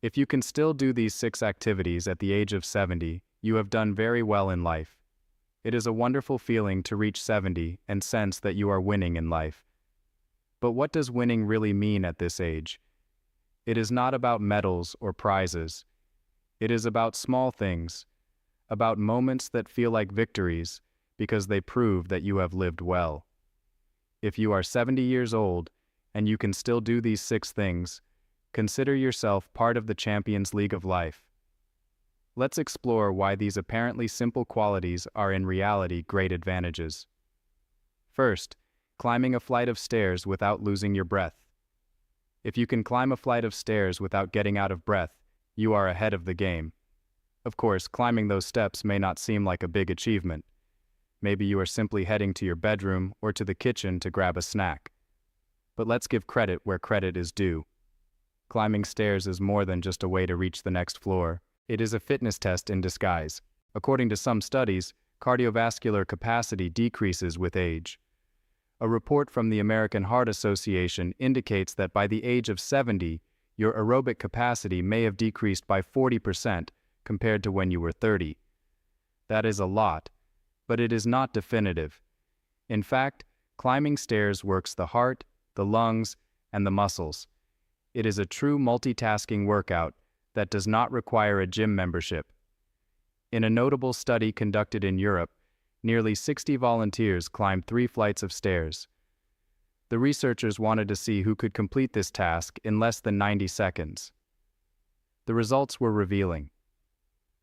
If you can still do these 6 activities at the age of 70, you have done very well in life. It is a wonderful feeling to reach 70 and sense that you are winning in life. But what does winning really mean at this age? It is not about medals or prizes. It is about small things, about moments that feel like victories because they prove that you have lived well. If you are 70 years old and you can still do these 6 things, consider yourself part of the Champions League of life. Let's explore why these apparently simple qualities are in reality great advantages. First, climbing a flight of stairs without losing your breath. If you can climb a flight of stairs without getting out of breath, you are ahead of the game. Of course, climbing those steps may not seem like a big achievement. Maybe you are simply heading to your bedroom or to the kitchen to grab a snack. But let's give credit where credit is due. Climbing stairs is more than just a way to reach the next floor. It is a fitness test in disguise. According to some studies, cardiovascular capacity decreases with age. A report from the American Heart Association indicates that by the age of 70, your aerobic capacity may have decreased by 40% compared to when you were 30. That is a lot, but it is not definitive. In fact, climbing stairs works the heart, the lungs, and the muscles. It is a true multitasking workout that does not require a gym membership. In a notable study conducted in Europe, nearly 60 volunteers climbed 3 flights of stairs. The researchers wanted to see who could complete this task in less than 90 seconds. The results were revealing.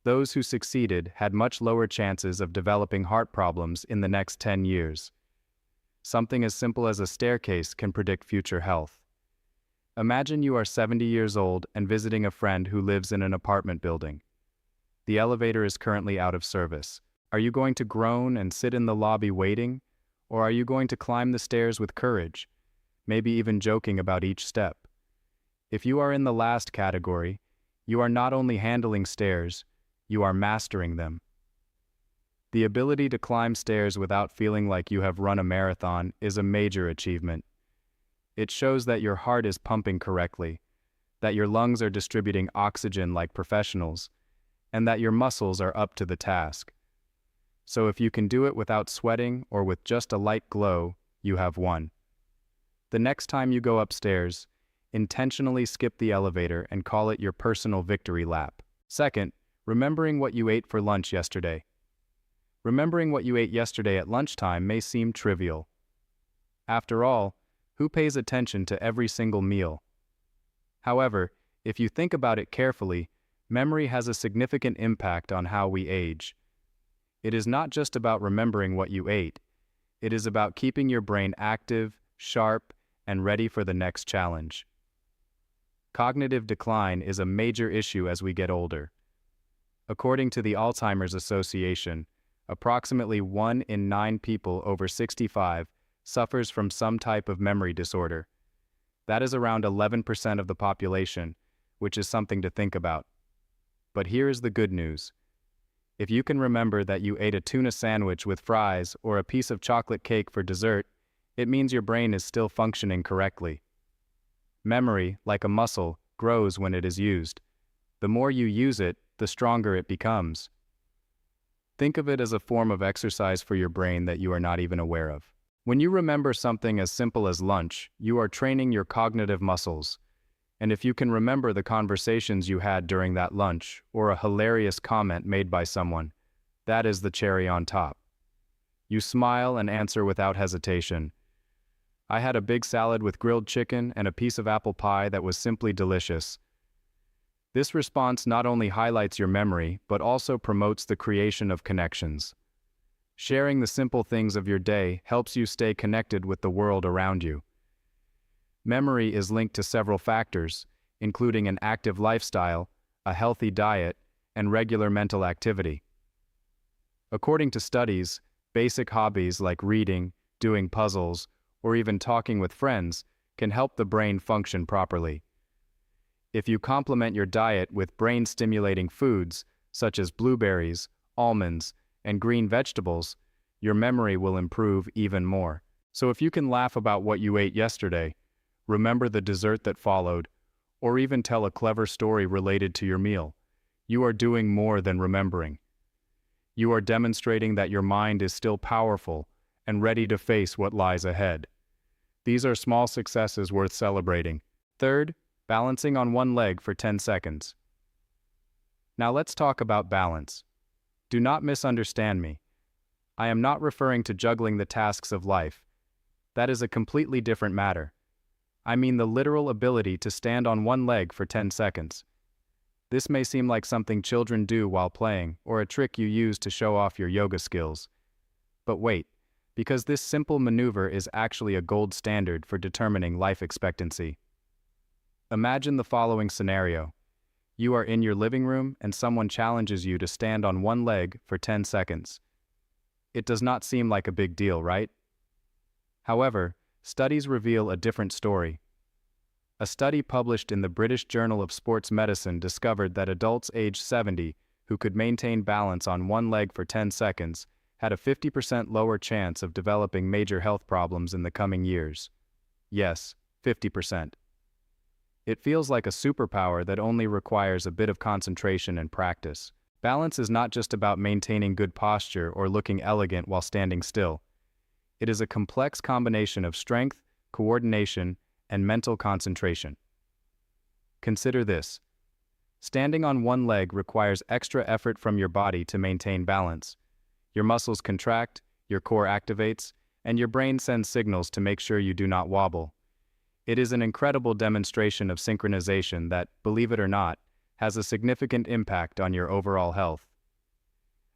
Those who succeeded had much lower chances of developing heart problems in the next 10 years. Something as simple as a staircase can predict future health. Imagine you are 70 years old and visiting a friend who lives in an apartment building. The elevator is currently out of service. Are you going to groan and sit in the lobby waiting? Or are you going to climb the stairs with courage, maybe even joking about each step? If you are in the last category, you are not only handling stairs, you are mastering them. The ability to climb stairs without feeling like you have run a marathon is a major achievement. It shows that your heart is pumping correctly, that your lungs are distributing oxygen like professionals, and that your muscles are up to the task. So if you can do it without sweating or with just a light glow, you have won. The next time you go upstairs, intentionally skip the elevator and call it your personal victory lap. Second, remembering what you ate for lunch yesterday. Remembering what you ate yesterday at lunchtime may seem trivial. After all, who pays attention to every single meal? However, if you think about it carefully, memory has a significant impact on how we age. It is not just about remembering what you ate. It is about keeping your brain active, sharp, and ready for the next challenge. Cognitive decline is a major issue as we get older. According to the Alzheimer's Association, approximately 1 in 9 people over 65 suffers from some type of memory disorder. That is around 11% of the population, which is something to think about. But here is the good news. If you can remember that you ate a tuna sandwich with fries or a piece of chocolate cake for dessert, it means your brain is still functioning correctly. Memory, like a muscle, grows when it is used. The more you use it, the stronger it becomes. Think of it as a form of exercise for your brain that you are not even aware of. When you remember something as simple as lunch, you are training your cognitive muscles. And if you can remember the conversations you had during that lunch, or a hilarious comment made by someone, that is the cherry on top. You smile and answer without hesitation. I had a big salad with grilled chicken and a piece of apple pie that was simply delicious. This response not only highlights your memory, but also promotes the creation of connections. Sharing the simple things of your day helps you stay connected with the world around you. Memory is linked to several factors, including an active lifestyle, a healthy diet, and regular mental activity. According to studies, basic hobbies like reading, doing puzzles, or even talking with friends can help the brain function properly. If you complement your diet with brain-stimulating foods, such as blueberries, almonds, and green vegetables, your memory will improve even more. So if you can laugh about what you ate yesterday, remember the dessert that followed, or even tell a clever story related to your meal. You are doing more than remembering. You are demonstrating that your mind is still powerful and ready to face what lies ahead. These are small successes worth celebrating. Third, balancing on one leg for 10 seconds. Now let's talk about balance. Do not misunderstand me. I am not referring to juggling the tasks of life. That is a completely different matter. I mean the literal ability to stand on one leg for 10 seconds. This may seem like something children do while playing, or a trick you use to show off your yoga skills. But wait, because this simple maneuver is actually a gold standard for determining life expectancy. Imagine the following scenario. You are in your living room and someone challenges you to stand on one leg for 10 seconds. It does not seem like a big deal, right? However, studies reveal a different story. A study published in the British Journal of Sports Medicine discovered that adults aged 70 who could maintain balance on one leg for 10 seconds had a 50% lower chance of developing major health problems in the coming years. Yes, 50%. It feels like a superpower that only requires a bit of concentration and practice. Balance is not just about maintaining good posture or looking elegant while standing still. It is a complex combination of strength, coordination, and mental concentration. Consider this. Standing on one leg requires extra effort from your body to maintain balance. Your muscles contract, your core activates, and your brain sends signals to make sure you do not wobble. It is an incredible demonstration of synchronization that, believe it or not, has a significant impact on your overall health.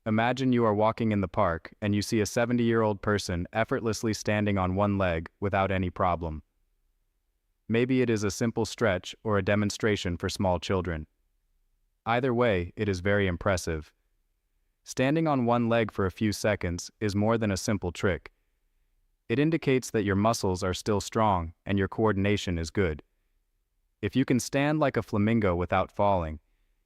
Imagine you are walking in the park and you see a 70-year-old person effortlessly standing on one leg without any problem. Maybe it is a simple stretch or a demonstration for small children. Either way, it is very impressive. Standing on one leg for a few seconds is more than a simple trick. It indicates that your muscles are still strong and your coordination is good. If you can stand like a flamingo without falling,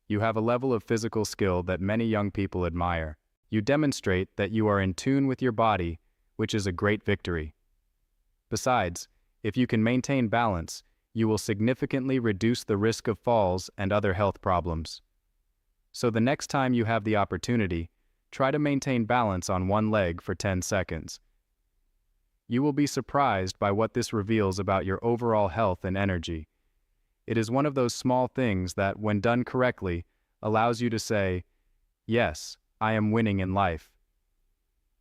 you have a level of physical skill that many young people admire. You demonstrate that you are in tune with your body, which is a great victory. Besides, if you can maintain balance, you will significantly reduce the risk of falls and other health problems. So the next time you have the opportunity, try to maintain balance on one leg for 10 seconds. You will be surprised by what this reveals about your overall health and energy. It is one of those small things that, when done correctly, allows you to say, "Yes, I am winning in life."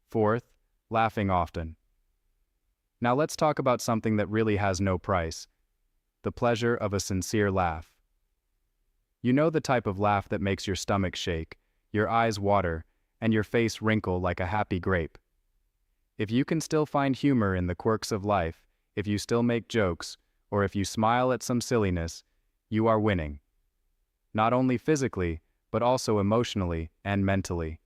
Fourth, laughing often. Now let's talk about something that really has no price: the pleasure of a sincere laugh. You know the type of laugh that makes your stomach shake, your eyes water, and your face wrinkle like a happy grape. If you can still find humor in the quirks of life, if you still make jokes, or if you smile at some silliness, you are winning. Not only physically, but also emotionally and mentally.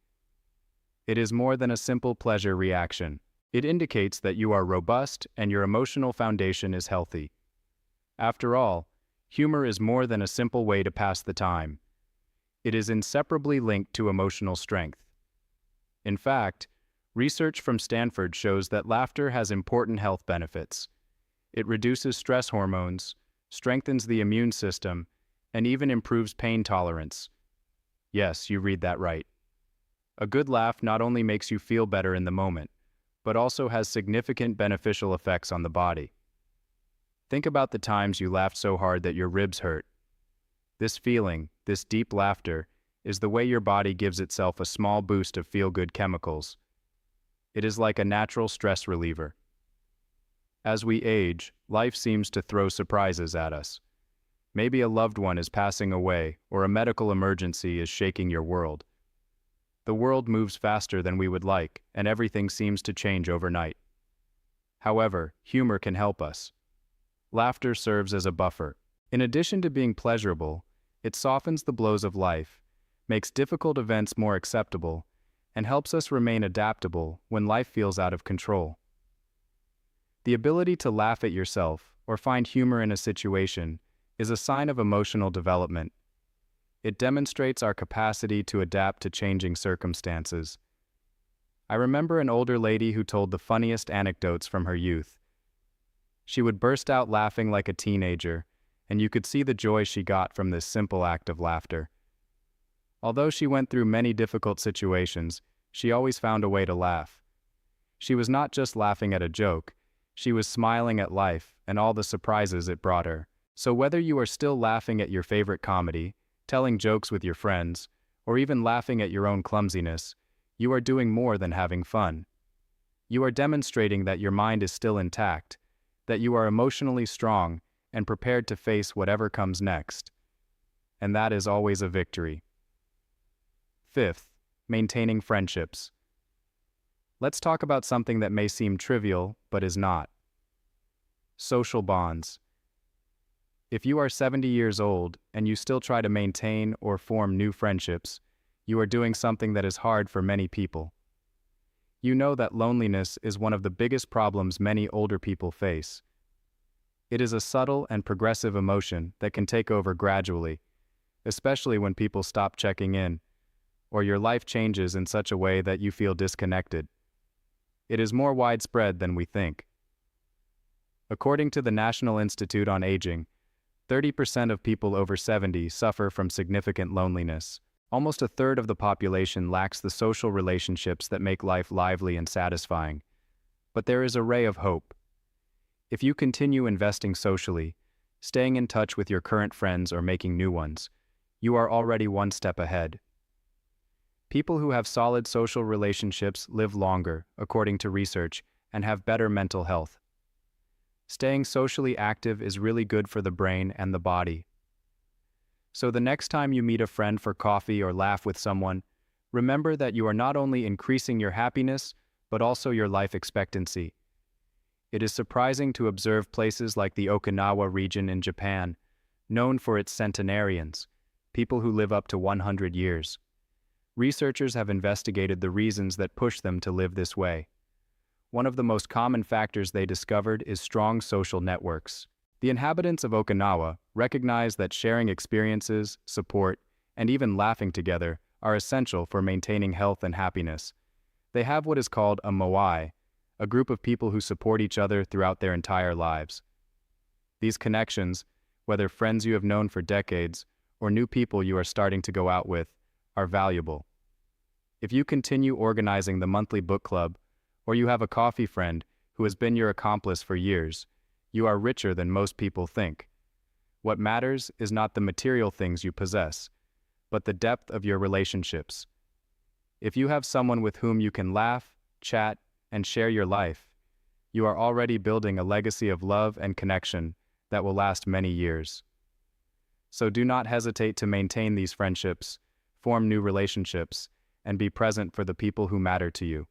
It is more than a simple pleasure reaction. It indicates that you are robust and your emotional foundation is healthy. After all, humor is more than a simple way to pass the time. It is inseparably linked to emotional strength. In fact, research from Stanford shows that laughter has important health benefits. It reduces stress hormones, strengthens the immune system, and even improves pain tolerance. Yes, you read that right. A good laugh not only makes you feel better in the moment, but also has significant beneficial effects on the body. Think about the times you laughed so hard that your ribs hurt. This feeling, this deep laughter, is the way your body gives itself a small boost of feel-good chemicals. It is like a natural stress reliever. As we age, life seems to throw surprises at us. Maybe a loved one is passing away, or a medical emergency is shaking your world. The world moves faster than we would like, and everything seems to change overnight. However, humor can help us. Laughter serves as a buffer. In addition to being pleasurable, it softens the blows of life, makes difficult events more acceptable, and helps us remain adaptable when life feels out of control. The ability to laugh at yourself or find humor in a situation is a sign of emotional development. It demonstrates our capacity to adapt to changing circumstances. I remember an older lady who told the funniest anecdotes from her youth. She would burst out laughing like a teenager, and you could see the joy she got from this simple act of laughter. Although she went through many difficult situations, she always found a way to laugh. She was not just laughing at a joke, she was smiling at life and all the surprises it brought her. So whether you are still laughing at your favorite comedy, telling jokes with your friends, or even laughing at your own clumsiness, you are doing more than having fun. You are demonstrating that your mind is still intact, that you are emotionally strong and prepared to face whatever comes next. And that is always a victory. Fifth, maintaining friendships. Let's talk about something that may seem trivial, but is not. Social bonds. If you are 70 years old and you still try to maintain or form new friendships, you are doing something that is hard for many people. You know that loneliness is one of the biggest problems many older people face. It is a subtle and progressive emotion that can take over gradually, especially when people stop checking in, or your life changes in such a way that you feel disconnected. It is more widespread than we think. According to the National Institute on Aging, 30% of people over 70 suffer from significant loneliness. Almost a third of the population lacks the social relationships that make life lively and satisfying. But there is a ray of hope. If you continue investing socially, staying in touch with your current friends or making new ones, you are already one step ahead. People who have solid social relationships live longer, according to research, and have better mental health. Staying socially active is really good for the brain and the body. So the next time you meet a friend for coffee or laugh with someone, remember that you are not only increasing your happiness, but also your life expectancy. It is surprising to observe places like the Okinawa region in Japan, known for its centenarians, people who live up to 100 years. Researchers have investigated the reasons that push them to live this way. One of the most common factors they discovered is strong social networks. The inhabitants of Okinawa recognize that sharing experiences, support, and even laughing together are essential for maintaining health and happiness. They have what is called a moai, a group of people who support each other throughout their entire lives. These connections, whether friends you have known for decades or new people you are starting to go out with, are valuable. If you continue organizing the monthly book club, or you have a coffee friend who has been your accomplice for years, you are richer than most people think. What matters is not the material things you possess, but the depth of your relationships. If you have someone with whom you can laugh, chat, and share your life, you are already building a legacy of love and connection that will last many years. So do not hesitate to maintain these friendships, form new relationships, and be present for the people who matter to you.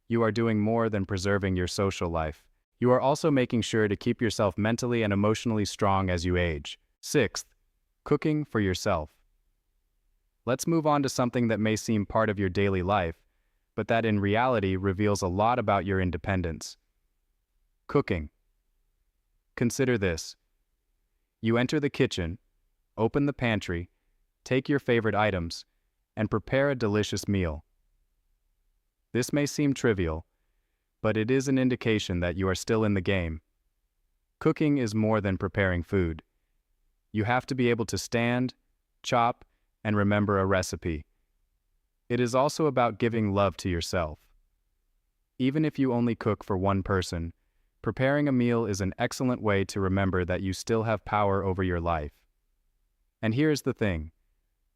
You are doing more than preserving your social life. You are also making sure to keep yourself mentally and emotionally strong as you age. Sixth, cooking for yourself. Let's move on to something that may seem part of your daily life, but that in reality reveals a lot about your independence. Cooking. Consider this. You enter the kitchen, open the pantry, take your favorite items, and prepare a delicious meal. This may seem trivial, but it is an indication that you are still in the game. Cooking is more than preparing food. You have to be able to stand, chop, and remember a recipe. It is also about giving love to yourself. Even if you only cook for one person, preparing a meal is an excellent way to remember that you still have power over your life. And here's the thing.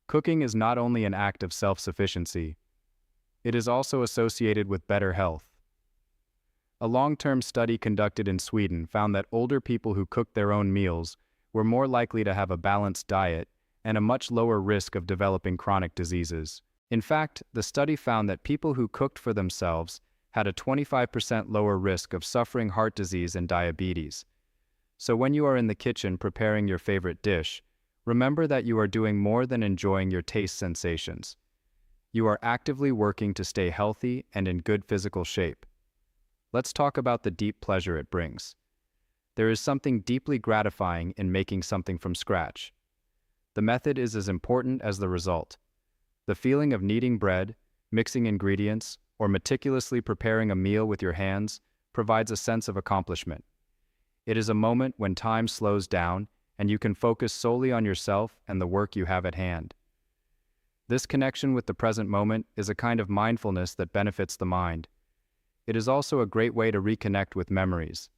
Cooking is not only an act of self-sufficiency, it is also associated with better health. A long-term study conducted in Sweden found that older people who cooked their own meals were more likely to have a balanced diet and a much lower risk of developing chronic diseases. In fact, the study found that people who cooked for themselves had a 25% lower risk of suffering heart disease and diabetes. So when you are in the kitchen preparing your favorite dish, remember that you are doing more than enjoying your taste sensations. You are actively working to stay healthy and in good physical shape. Let's talk about the deep pleasure it brings. There is something deeply gratifying in making something from scratch. The method is as important as the result. The feeling of kneading bread, mixing ingredients, or meticulously preparing a meal with your hands provides a sense of accomplishment. It is a moment when time slows down and you can focus solely on yourself and the work you have at hand. This connection with the present moment is a kind of mindfulness that benefits the mind. It is also a great way to reconnect with memories.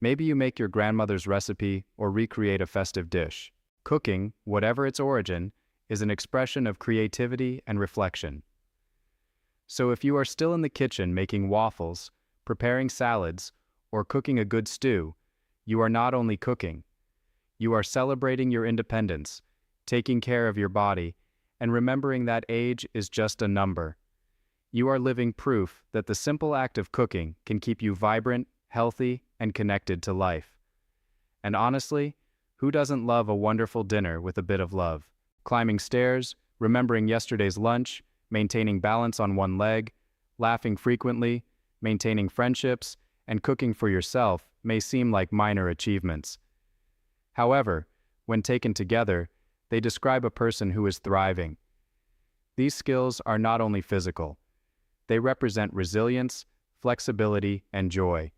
Maybe you make your grandmother's recipe or recreate a festive dish. Cooking, whatever its origin, is an expression of creativity and reflection. So if you are still in the kitchen making waffles, preparing salads, or cooking a good stew, you are not only cooking. You are celebrating your independence, taking care of your body, and remembering that age is just a number. You are living proof that the simple act of cooking can keep you vibrant, healthy, and connected to life. And honestly, who doesn't love a wonderful dinner with a bit of love? Climbing stairs, remembering yesterday's lunch, maintaining balance on one leg, laughing frequently, maintaining friendships, and cooking for yourself may seem like minor achievements. However, when taken together, they describe a person who is thriving. These skills are not only physical. They represent resilience, flexibility, and joy.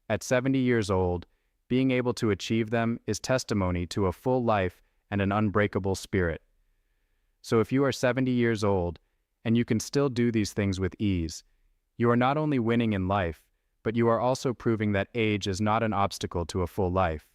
At 70 years old, being able to achieve them is testimony to a full life and an unbreakable spirit. So if you are 70 years old, and you can still do these things with ease, you are not only winning in life, but you are also proving that age is not an obstacle to a full life.